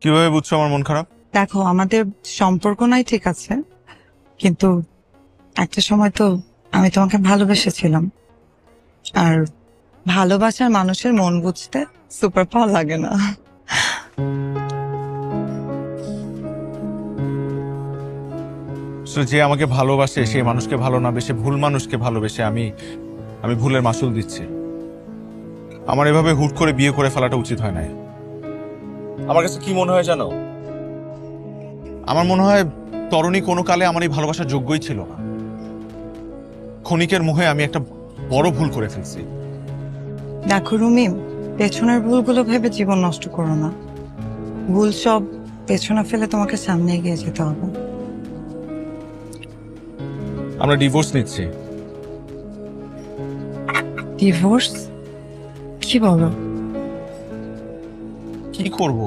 কিভাবে বুঝছো আমার মন খারাপ? দেখো, আমাদের সম্পর্ক নাই ঠিক আছে, কিন্তু একটা সময় তো আমি তোমাকে ভালোবেসেছিলাম। আর ভালোবাসার মানুষের মন বুঝতে সুপার পাওয়ার লাগে না। আসলে যে আমাকে ভালোবাসে সেই মানুষকে ভালো না বেসে ভুল মানুষকে ভালোবেসে আমি আমি ভুলের মাসুল দিচ্ছি। আমার এভাবে হুট করে বিয়ে করে ফেলাটা উচিত হয় নাই। আমার কাছে কি মনে হয় জানো, আমার মনে হয় তরুণী কোনো কালে আমার এই ভালোবাসার যোগ্যই ছিল না। ক্ষণিকের মোহে আমি একটা বড় ভুল করে ফেলছি। দেখো রুমি, পেছনের ভুলগুলো ভেবে জীবন নষ্ট করো না। ভুল সব পেছনে ফেলে তোমাকে সামনে এগিয়ে যেতে হবে। আমরা ডিভোর্স নিচ্ছি। ডিভোর্স? কি বলো? কি করব?